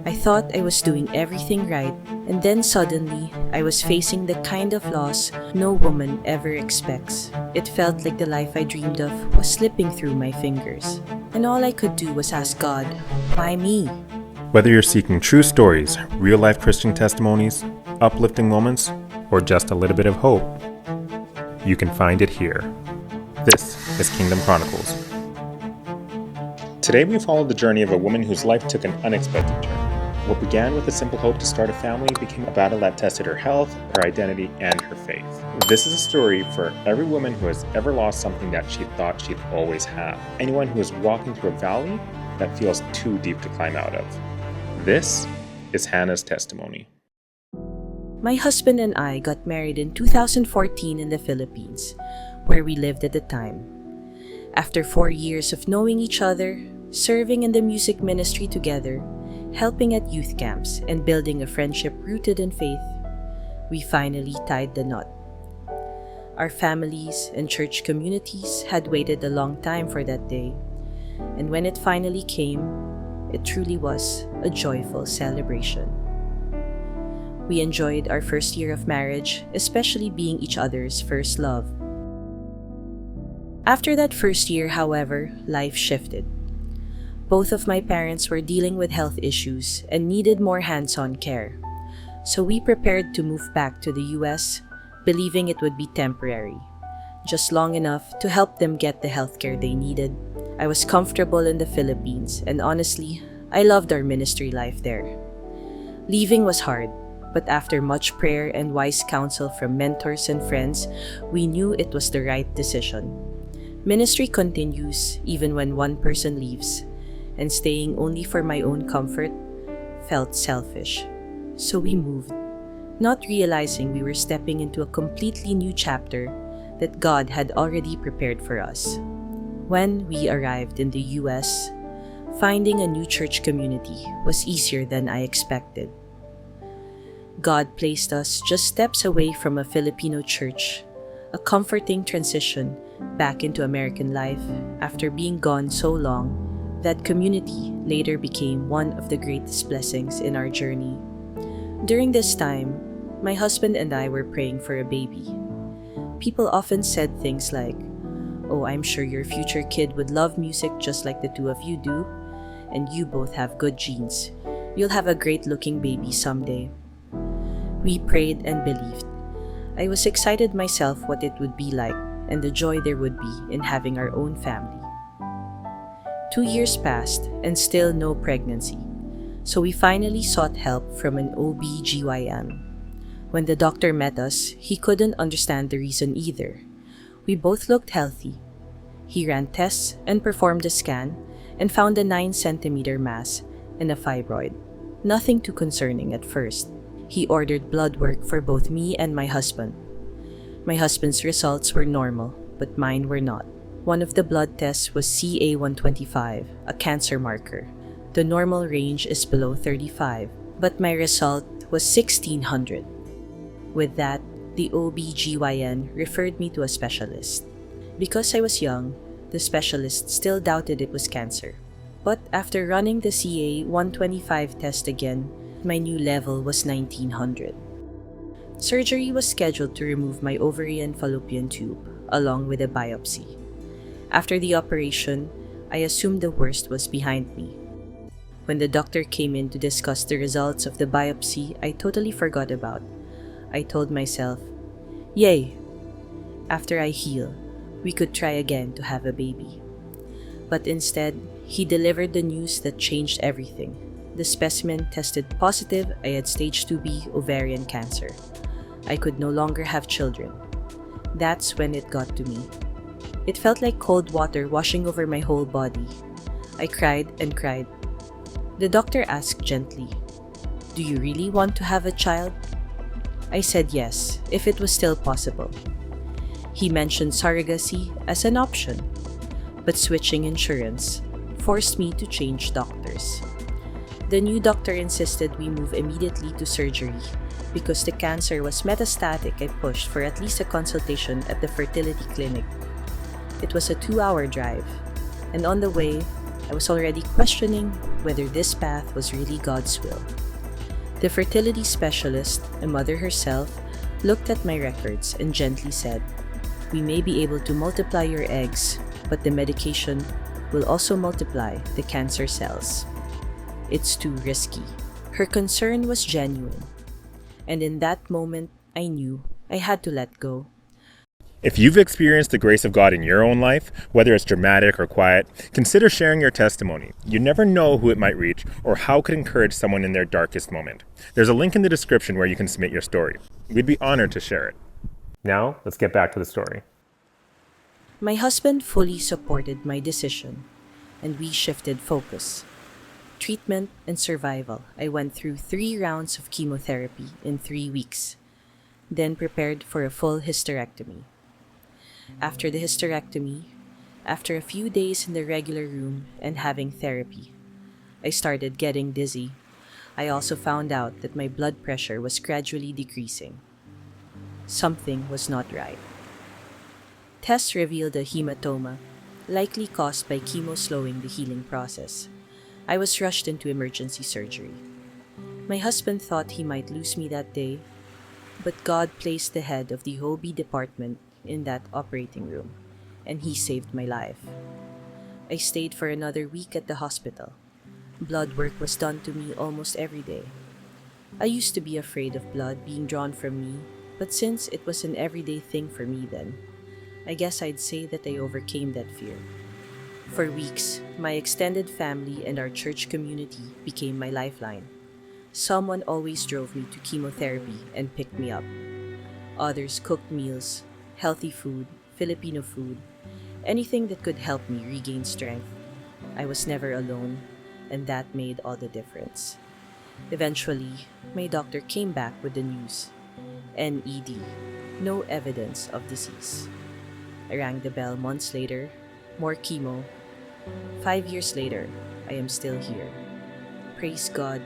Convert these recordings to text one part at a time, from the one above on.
I thought I was doing everything right, and then suddenly, I was facing the kind of loss no woman ever expects. It felt like the life I dreamed of was slipping through my fingers. And all I could do was ask God, why me? Whether you're seeking true stories, real-life Christian testimonies, uplifting moments, or just a little bit of hope, you can find it here. This is Kingdom Chronicles. Today we follow the journey of a woman whose life took an unexpected turn. What began with a simple hope to start a family became a battle that tested her health, her identity, and her faith. This is a story for every woman who has ever lost something that she thought she'd always have. Anyone who is walking through a valley that feels too deep to climb out of. This is Hannah's testimony. My husband and I got married in 2014 in the Philippines, where we lived at the time. After 4 years of knowing each other, serving in the music ministry together, helping at youth camps, and building a friendship rooted in faith, we finally tied the knot. Our families and church communities had waited a long time for that day, and when it finally came, it truly was a joyful celebration. We enjoyed our first year of marriage, especially being each other's first love. After that first year, however, life shifted. Both of my parents were dealing with health issues and needed more hands-on care. So we prepared to move back to the US, believing it would be temporary, just long enough to help them get the healthcare they needed. I was comfortable in the Philippines, and honestly, I loved our ministry life there. Leaving was hard, but after much prayer and wise counsel from mentors and friends, we knew it was the right decision. Ministry continues even when one person leaves, and staying only for my own comfort felt selfish. So we moved, not realizing we were stepping into a completely new chapter that God had already prepared for us. When we arrived in the US, finding a new church community was easier than I expected. God placed us just steps away from a Filipino church, a comforting transition back into American life after being gone so long. That community later became one of the greatest blessings in our journey. During this time, my husband and I were praying for a baby. People often said things like, "Oh, I'm sure your future kid would love music just like the two of you do, and you both have good genes. You'll have a great-looking baby someday." We prayed and believed. I was excited myself what it would be like and the joy there would be in having our own family. 2 years passed and still no pregnancy, so we finally sought help from an OB/GYN. When the doctor met us, he couldn't understand the reason either. We both looked healthy. He ran tests and performed a scan and found a 9-centimeter mass and a fibroid. Nothing too concerning at first. He ordered blood work for both me and my husband. My husband's results were normal, but mine were not. One of the blood tests was CA-125, a cancer marker. The normal range is below 35, but my result was 1600. With that, the OB/GYN referred me to a specialist. Because I was young, the specialist still doubted it was cancer. But after running the CA-125 test again, my new level was 1900. Surgery was scheduled to remove my ovarian fallopian tube, along with a biopsy. After the operation, I assumed the worst was behind me. When the doctor came in to discuss the results of the biopsy, I totally forgot about. I told myself, "Yay! After I heal, we could try again to have a baby." But instead, he delivered the news that changed everything. The specimen tested positive I had stage 2B ovarian cancer. I could no longer have children. That's when it got to me. It felt like cold water washing over my whole body. I cried and cried. The doctor asked gently, "Do you really want to have a child?" I said yes, if it was still possible. He mentioned surrogacy as an option, but switching insurance forced me to change doctors. The new doctor insisted we move immediately to surgery because the cancer was metastatic and pushed for at least a consultation at the fertility clinic. It was a 2-hour drive, and on the way, I was already questioning whether this path was really God's will. The fertility specialist, a mother herself, looked at my records and gently said, "We may be able to multiply your eggs, but the medication will also multiply the cancer cells. It's too risky." Her concern was genuine, and in that moment, I knew I had to let go. If you've experienced the grace of God in your own life, whether it's dramatic or quiet, consider sharing your testimony. You never know who it might reach or how it could encourage someone in their darkest moment. There's a link in the description where you can submit your story. We'd be honored to share it. Now, let's get back to the story. My husband fully supported my decision, and we shifted focus. Treatment and survival. I went through 3 rounds of chemotherapy in 3 weeks, then prepared for a full hysterectomy. After the hysterectomy, after a few days in the regular room and having therapy, I started getting dizzy. I also found out that my blood pressure was gradually decreasing. Something was not right. Tests revealed a hematoma, likely caused by chemo slowing the healing process. I was rushed into emergency surgery. My husband thought he might lose me that day, but God placed the head of the OB department in that operating room, and he saved my life. I stayed for another week at the hospital. Blood work was done to me almost every day. I used to be afraid of blood being drawn from me, but since it was an everyday thing for me then, I guess I'd say that I overcame that fear. For weeks, my extended family and our church community became my lifeline. Someone always drove me to chemotherapy and picked me up. Others cooked meals, healthy food, Filipino food, anything that could help me regain strength. I was never alone, and that made all the difference. Eventually, my doctor came back with the news. NED, no evidence of disease. I rang the bell months later, more chemo. 5 years later, I am still here. Praise God.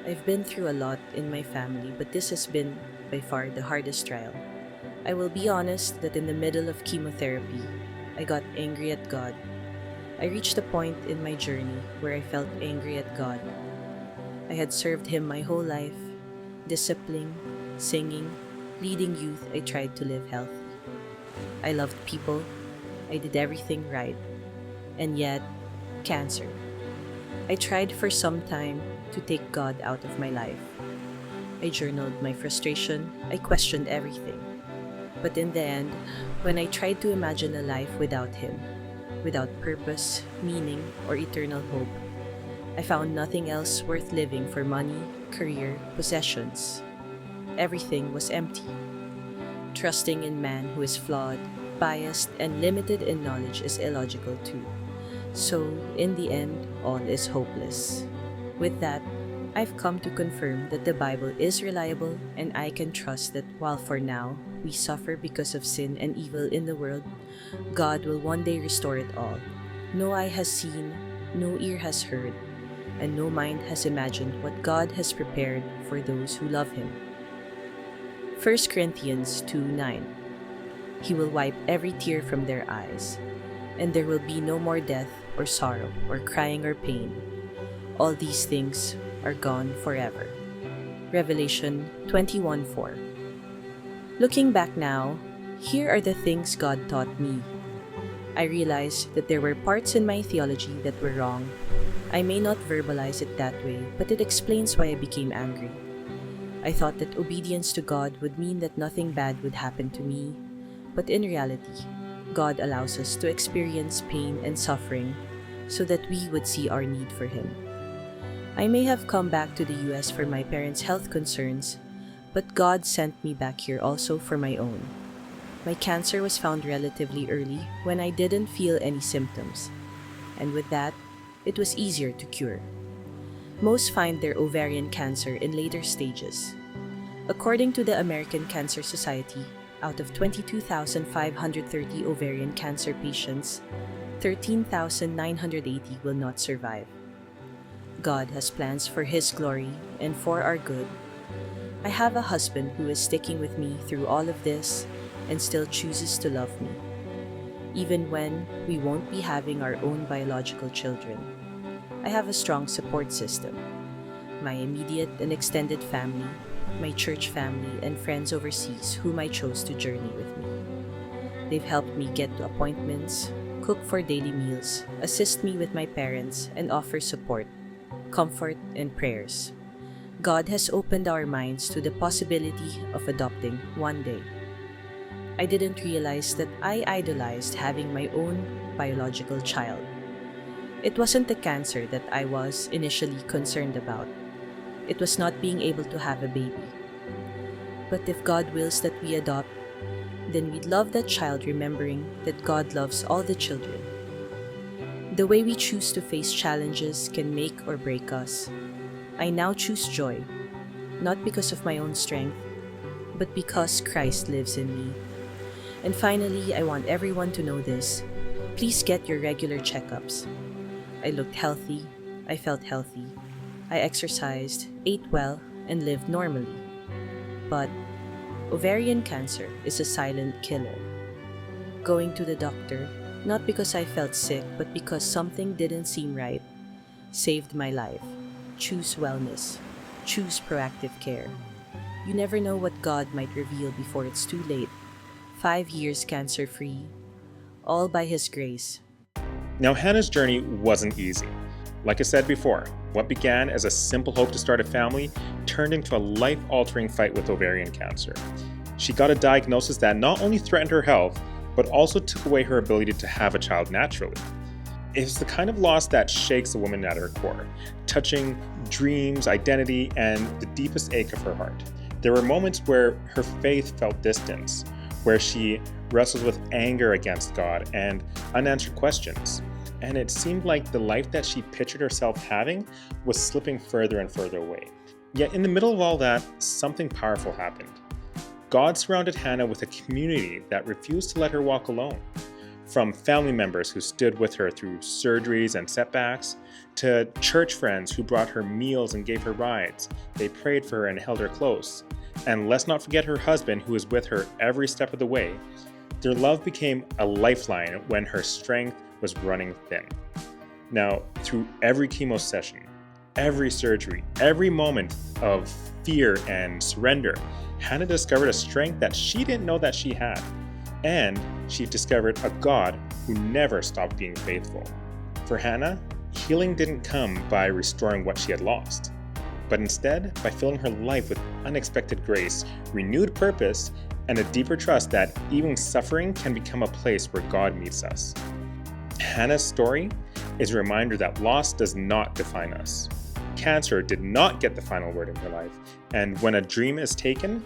I've been through a lot in my family, but this has been by far the hardest trial. I will be honest that in the middle of chemotherapy, I got angry at God. I reached a point in my journey where I felt angry at God. I had served Him my whole life, discipling, singing, leading youth. I tried to live healthy. I loved people. I did everything right. And yet, cancer. I tried for some time to take God out of my life. I journaled my frustration. I questioned everything. But in the end, when I tried to imagine a life without Him, without purpose, meaning, or eternal hope, I found nothing else worth living for money, career, possessions. Everything was empty. Trusting in man who is flawed, biased, and limited in knowledge is illogical too. So, in the end, all is hopeless. With that, I've come to confirm that the Bible is reliable, and I can trust that while for now we suffer because of sin and evil in the world, God will one day restore it all. No eye has seen, no ear has heard, and no mind has imagined what God has prepared for those who love Him. 1 Corinthians 2:9. He will wipe every tear from their eyes, and there will be no more death or sorrow or crying or pain. All these things are gone forever. Revelation 21:4. Looking back now, here are the things God taught me. I realized that there were parts in my theology that were wrong. I may not verbalize it that way, but it explains why I became angry. I thought that obedience to God would mean that nothing bad would happen to me, but in reality, God allows us to experience pain and suffering so that we would see our need for Him. I may have come back to the US for my parents' health concerns, but God sent me back here also for my own. My cancer was found relatively early when I didn't feel any symptoms, and with that, it was easier to cure. Most find their ovarian cancer in later stages. According to the American Cancer Society, out of 22,530 ovarian cancer patients, 13,980 will not survive. God has plans for His glory and for our good. I have a husband who is sticking with me through all of this and still chooses to love me. even when we won't be having our own biological children. I have a strong support system. My immediate and extended family, my church family, and friends overseas whom I chose to journey with me. They've helped me get to appointments, cook for daily meals, assist me with my parents, and offer support, comfort, and prayers. God has opened our minds to the possibility of adopting one day. I didn't realize that I idolized having my own biological child. It wasn't the cancer that I was initially concerned about. It was not being able to have a baby. But if God wills that we adopt, then we'd love that child remembering that God loves all the children. The way we choose to face challenges can make or break us. I now choose joy, not because of my own strength, but because Christ lives in me. And finally, I want everyone to know this. Please get your regular checkups. I looked healthy, I felt healthy, I exercised, ate well, and lived normally. But ovarian cancer is a silent killer. Going to the doctor, not because I felt sick, but because something didn't seem right, saved my life. Choose wellness. Choose proactive care. You never know what God might reveal before it's too late. 5 years cancer-free, all by His grace. Now, Hannah's journey wasn't easy. Like I said before, what began as a simple hope to start a family turned into a life-altering fight with ovarian cancer. She got a diagnosis that not only threatened her health, but also took away her ability to have a child naturally. It's the kind of loss that shakes a woman at her core, touching dreams, identity, and the deepest ache of her heart. There were moments where her faith felt distance, where she wrestled with anger against God and unanswered questions. And it seemed like the life that she pictured herself having was slipping further and further away. Yet in the middle of all that, something powerful happened. God surrounded Hanna with a community that refused to let her walk alone. From family members who stood with her through surgeries and setbacks, to church friends who brought her meals and gave her rides. They prayed for her and held her close. And let's not forget her husband, who was with her every step of the way. Their love became a lifeline when her strength was running thin. Now, through every chemo session, every surgery, every moment of fear and surrender, Hanna discovered a strength that she didn't know that she had. And she discovered a God who never stopped being faithful. For Hanna, healing didn't come by restoring what she had lost, but instead by filling her life with unexpected grace, renewed purpose, and a deeper trust that even suffering can become a place where God meets us. Hanna's story is a reminder that loss does not define us. Cancer did not get the final word in her life, and when a dream is taken,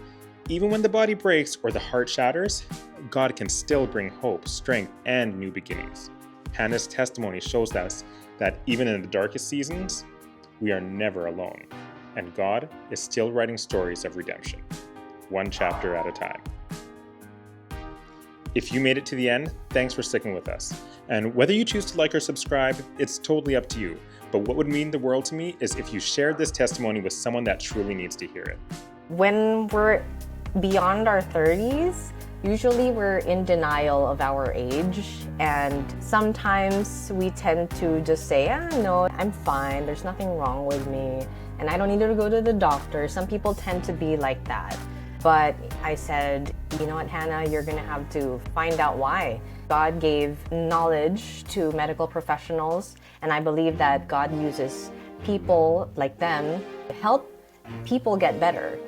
even when the body breaks or the heart shatters, God can still bring hope, strength, and new beginnings. Hanna's testimony shows us that even in the darkest seasons, we are never alone, and God is still writing stories of redemption, one chapter at a time. If you made it to the end, thanks for sticking with us. And whether you choose to like or subscribe, it's totally up to you. But what would mean the world to me is if you shared this testimony with someone that truly needs to hear it. When we're beyond our 30s, usually we're in denial of our age, and sometimes we tend to just say, no, I'm fine, there's nothing wrong with me, and I don't need to go to the doctor. Some people tend to be like that. But I said, you know what, Hanna, you're gonna have to find out why. God gave knowledge to medical professionals, and I believe that God uses people like them to help people get better.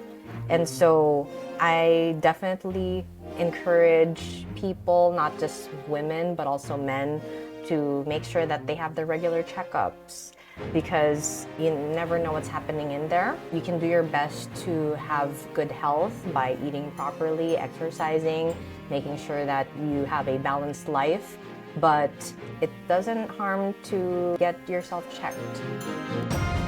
And so I definitely encourage people, not just women, but also men, to make sure that they have their regular checkups, because you never know what's happening in there. You can do your best to have good health by eating properly, exercising, making sure that you have a balanced life, but it doesn't harm to get yourself checked.